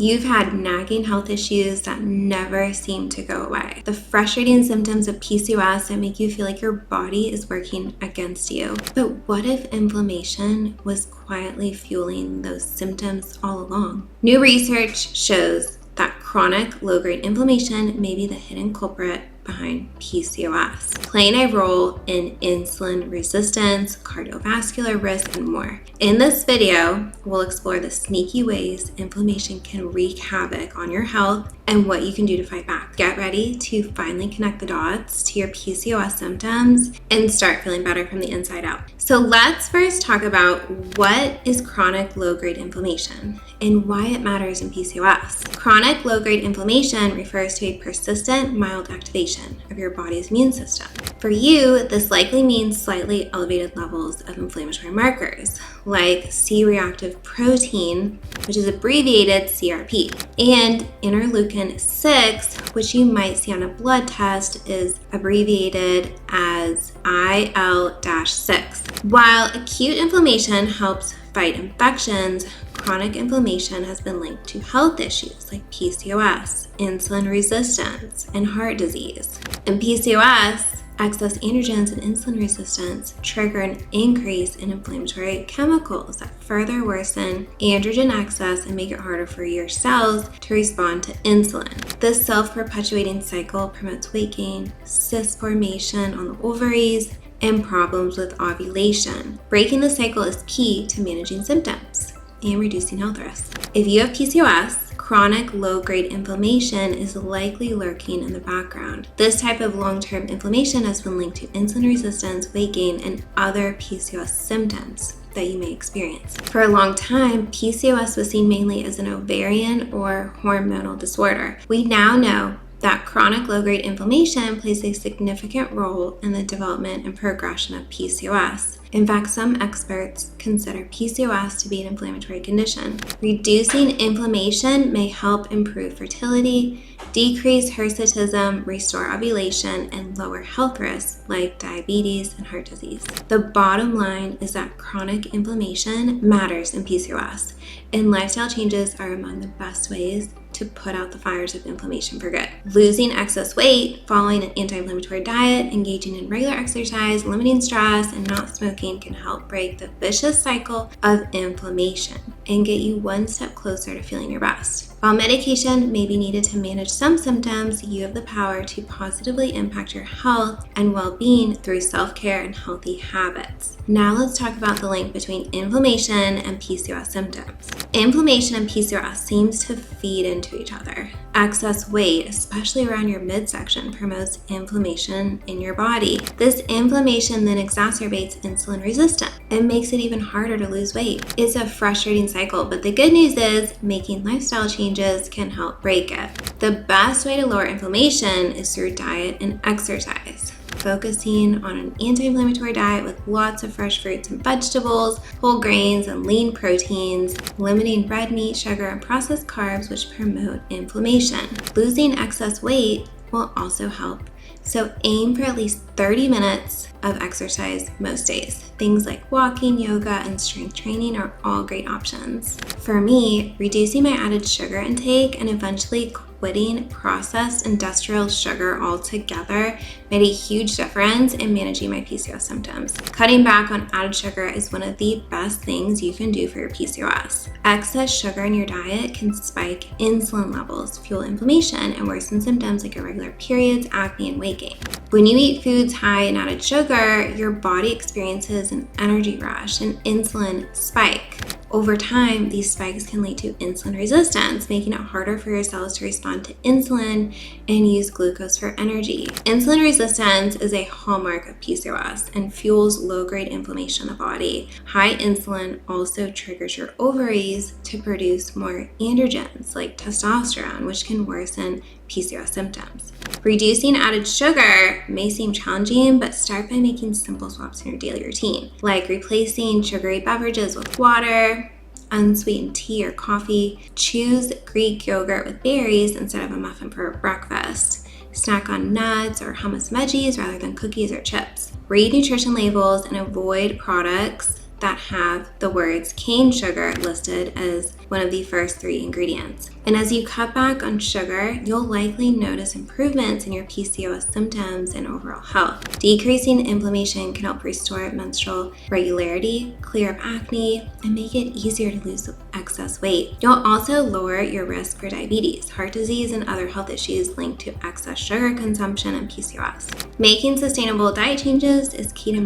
You've had nagging health issues that never seem to go away. The frustrating symptoms of PCOS that make you feel like your body is working against you. But what if inflammation was quietly fueling those symptoms all along? New research shows that chronic low-grade inflammation may be the hidden culprit behind PCOS, playing a role in insulin resistance, cardiovascular risk, and more. In this video, we'll explore the sneaky ways inflammation can wreak havoc on your health and what you can do to fight back. Get ready to finally connect the dots to your PCOS symptoms and start feeling better from the inside out. So let's first talk about what is chronic low-grade inflammation and why it matters in PCOS. Chronic low-grade inflammation refers to a persistent mild activation of your body's immune system. For you, this likely means slightly elevated levels of inflammatory markers like C-reactive protein, which is abbreviated CRP, and interleukin-6, which you might see on a blood test, is abbreviated as IL-6. While acute inflammation helps fight infections, chronic inflammation has been linked to health issues like PCOS, insulin resistance, and heart disease. In PCOS, excess androgens and insulin resistance trigger an increase in inflammatory chemicals that further worsen androgen excess and make it harder for your cells to respond to insulin. This self-perpetuating cycle promotes weight gain, cyst formation on the ovaries, and problems with ovulation. Breaking the cycle is key to managing symptoms and reducing health risks. If you have PCOS, chronic low-grade inflammation is likely lurking in the background. This type of long-term inflammation has been linked to insulin resistance, weight gain, and other PCOS symptoms that you may experience. For a long time, PCOS was seen mainly as an ovarian or hormonal disorder. We now know that chronic low-grade inflammation plays a significant role in the development and progression of PCOS. In fact, some experts consider PCOS to be an inflammatory condition. Reducing inflammation may help improve fertility, decrease hirsutism, restore ovulation, and lower health risks like diabetes and heart disease. The bottom line is that chronic inflammation matters in PCOS, and lifestyle changes are among the best ways to put out the fires of inflammation for good. Losing excess weight, following an anti-inflammatory diet, engaging in regular exercise, limiting stress, and not smoking can help break the vicious cycle of inflammation and get you one step closer to feeling your best. While medication may be needed to manage some symptoms, you have the power to positively impact your health and well-being through self-care and healthy habits. Now let's talk about the link between inflammation and PCOS symptoms. Inflammation and PCOS seems to feed into each other. Excess weight, especially around your midsection, promotes inflammation in your body. This inflammation then exacerbates insulin resistance and makes it even harder to lose weight. It's a frustrating cycle, but the good news is making lifestyle changes can help break it. The best way to lower inflammation is through diet and exercise. Focusing on an anti-inflammatory diet with lots of fresh fruits and vegetables, whole grains, and lean proteins, limiting red meat, sugar, and processed carbs, which promote inflammation. Losing excess weight will also help. So aim for at least 30 minutes of exercise most days. Things like walking, yoga, and strength training are all great options. For me, reducing my added sugar intake and eventually quitting processed industrial sugar altogether made a huge difference in managing my PCOS symptoms. Cutting back on added sugar is one of the best things you can do for your PCOS. Excess sugar in your diet can spike insulin levels, fuel inflammation, and worsen symptoms like irregular periods, acne, and weight gain. When you eat foods high in added sugar, your body experiences an energy rush and insulin spike. Over time, these spikes can lead to insulin resistance, making it harder for your cells to respond to insulin and use glucose for energy. Insulin resistance is a hallmark of PCOS and fuels low-grade inflammation in the body. High insulin also triggers your ovaries to produce more androgens like testosterone, which can worsen PCOS symptoms. Reducing added sugar may seem challenging, but start by making simple swaps in your daily routine, like replacing sugary beverages with water, unsweetened tea or coffee. Choose Greek yogurt with berries instead of a muffin for breakfast. Snack on nuts or hummus veggies rather than cookies or chips. Read nutrition labels and avoid products that have the words cane sugar listed as one of the first 3 ingredients. And as you cut back on sugar, you'll likely notice improvements in your PCOS symptoms and overall health. Decreasing inflammation can help restore menstrual regularity, clear up acne, and make it easier to lose excess weight. You'll also lower your risk for diabetes, heart disease, and other health issues linked to excess sugar consumption and PCOS. Making sustainable diet changes is key to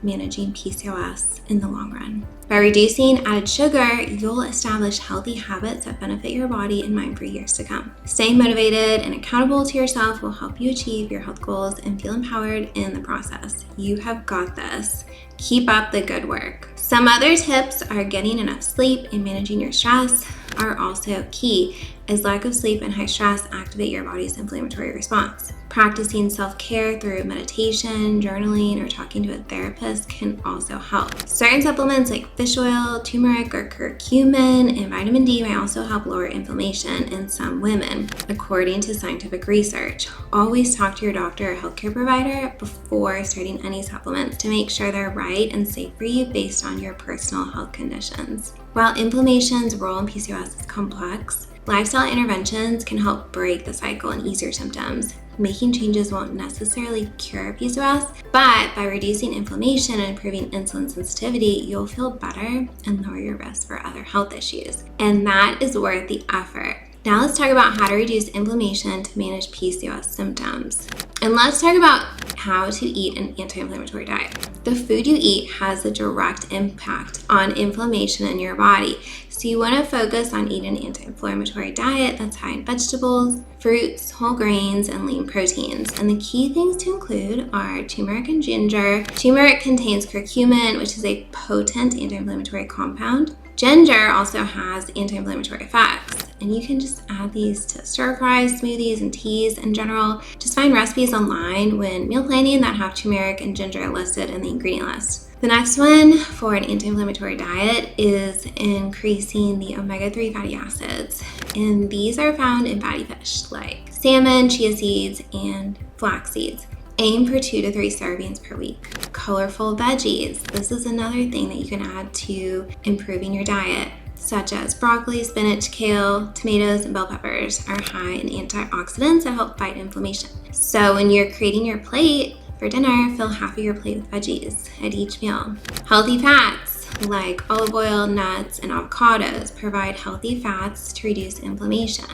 managing PCOS in the long run. By reducing added sugar, you'll establish healthy habits that benefit your body and mind for years to come. Staying motivated and accountable to yourself will help you achieve your health goals and feel empowered in the process. You have got this. Keep up the good work. Some other tips are getting enough sleep and managing your stress are also key, as lack of sleep and high stress activate your body's inflammatory response. Practicing self-care through meditation, journaling, or talking to a therapist can also help. Certain supplements like fish oil, turmeric, or curcumin, and vitamin D may also help lower inflammation in some women, according to scientific research. Always talk to your doctor or healthcare provider before starting any supplements to make sure they're right and safe for you based on your personal health conditions. While inflammation's role in PCOS is complex, lifestyle interventions can help break the cycle and ease your symptoms. Making changes won't necessarily cure PCOS, but by reducing inflammation and improving insulin sensitivity, you'll feel better and lower your risk for other health issues. And that is worth the effort. Now let's talk about how to reduce inflammation to manage PCOS symptoms. And let's talk about how to eat an anti-inflammatory diet. The food you eat has a direct impact on inflammation in your body. So you want to focus on eating an anti-inflammatory diet that's high in vegetables, fruits, whole grains, and lean proteins. And the key things to include are turmeric and ginger. Turmeric contains curcumin, which is a potent anti-inflammatory compound. Ginger also has anti-inflammatory effects, and you can just add these to stir fries, smoothies, and teas in general. Just find recipes online when meal planning that have turmeric and ginger listed in the ingredient list. The next one for an anti-inflammatory diet is increasing the omega-3 fatty acids, and these are found in fatty fish like salmon, chia seeds, and flax seeds. Aim for 2 to 3 servings per week. Colorful veggies. This is another thing that you can add to improving your diet, such as broccoli, spinach, kale, tomatoes, and bell peppers are high in antioxidants that help fight inflammation. So when you're creating your plate for dinner, fill half of your plate with veggies at each meal. Healthy fats like olive oil, nuts, and avocados provide healthy fats to reduce inflammation.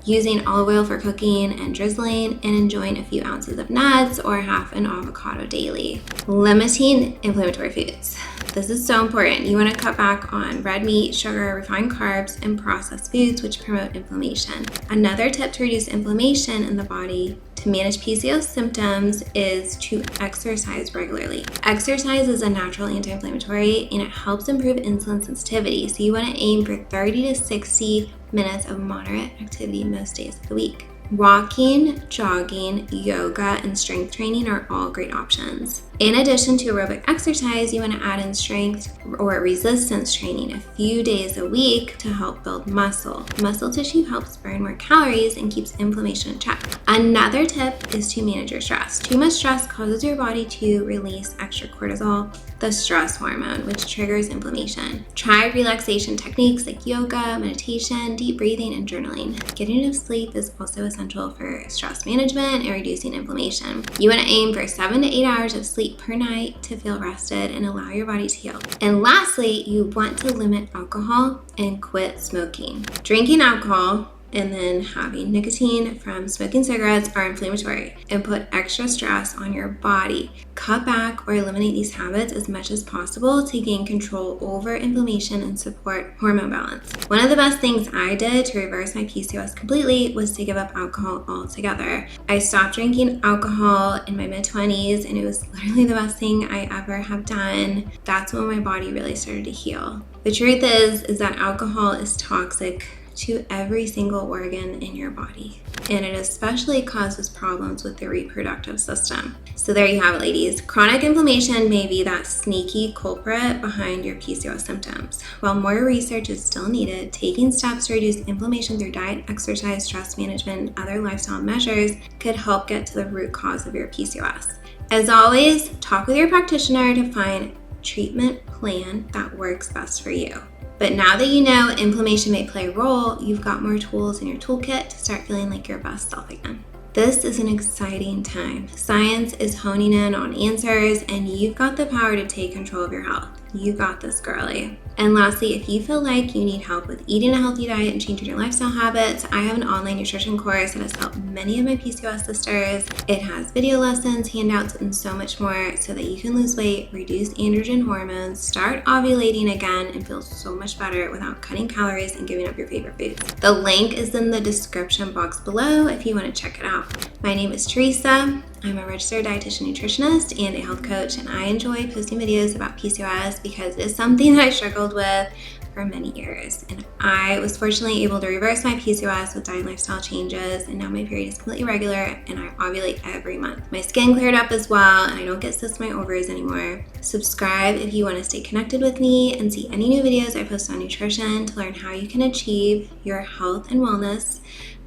Using olive oil for cooking and drizzling, and enjoying a few ounces of nuts or half an avocado daily. Limiting inflammatory foods. This is so important. You want to cut back on red meat, sugar, refined carbs, and processed foods which promote inflammation. Another tip to reduce inflammation in the body to manage PCOS symptoms is to exercise regularly. Exercise is a natural anti-inflammatory and it helps improve insulin sensitivity. So you want to aim for 30 to 60 minutes of moderate activity most days of the week. Walking, jogging, yoga, and strength training are all great options. In addition to aerobic exercise, you want to add in strength or resistance training a few days a week to help build muscle. Muscle tissue helps burn more calories and keeps inflammation in check. Another tip is to manage your stress. Too much stress causes your body to release extra cortisol, the stress hormone, which triggers inflammation. Try relaxation techniques like yoga, meditation, deep breathing, and journaling. Getting enough sleep is also essential for stress management and reducing inflammation. You want to aim for 7 to 8 hours of sleep per night to feel rested and allow your body to heal. And lastly, you want to limit alcohol and quit smoking. Drinking alcohol and then having nicotine from smoking cigarettes are inflammatory and put extra stress on your body. Cut back or eliminate these habits as much as possible to gain control over inflammation and support hormone balance. One of the best things I did to reverse my PCOS completely was to give up alcohol altogether. I stopped drinking alcohol in my mid-20s and it was literally the best thing I ever have done. That's when my body really started to heal. The truth is that alcohol is toxic to every single organ in your body, and it especially causes problems with the reproductive system. So there you have it, ladies. Chronic inflammation may be that sneaky culprit behind your PCOS symptoms. While more research is still needed, taking steps to reduce inflammation through diet, exercise, stress management, and other lifestyle measures could help get to the root cause of your PCOS. As always, talk with your practitioner to find a treatment plan that works best for you. But now that you know inflammation may play a role, you've got more tools in your toolkit to start feeling like your best self again. This is an exciting time. Science is honing in on answers, and you've got the power to take control of your health. You got this, girly. And lastly, if you feel like you need help with eating a healthy diet and changing your lifestyle habits, I have an online nutrition course that has helped many of my PCOS sisters. It has video lessons, handouts, and so much more so that you can lose weight, reduce androgen hormones, start ovulating again, and feel so much better without cutting calories and giving up your favorite foods. The link is in the description box below if you want to check it out. My name is Teresa. I'm a registered dietitian nutritionist and a health coach, and I enjoy posting videos about PCOS because it's something that I struggled with for many years. And I was fortunately able to reverse my PCOS with diet and lifestyle changes, and now my period is completely regular and I ovulate every month. My skin cleared up as well, and I don't get cysts in my ovaries anymore. Subscribe if you want to stay connected with me and see any new videos I post on nutrition to learn how you can achieve your health and wellness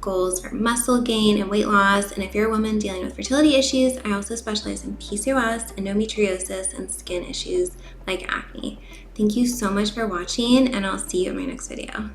goals for muscle gain and weight loss. And if you're a woman dealing with fertility issues, I also specialize in PCOS, endometriosis, and skin issues like acne. Thank you so much for watching, and I'll see you in my next video.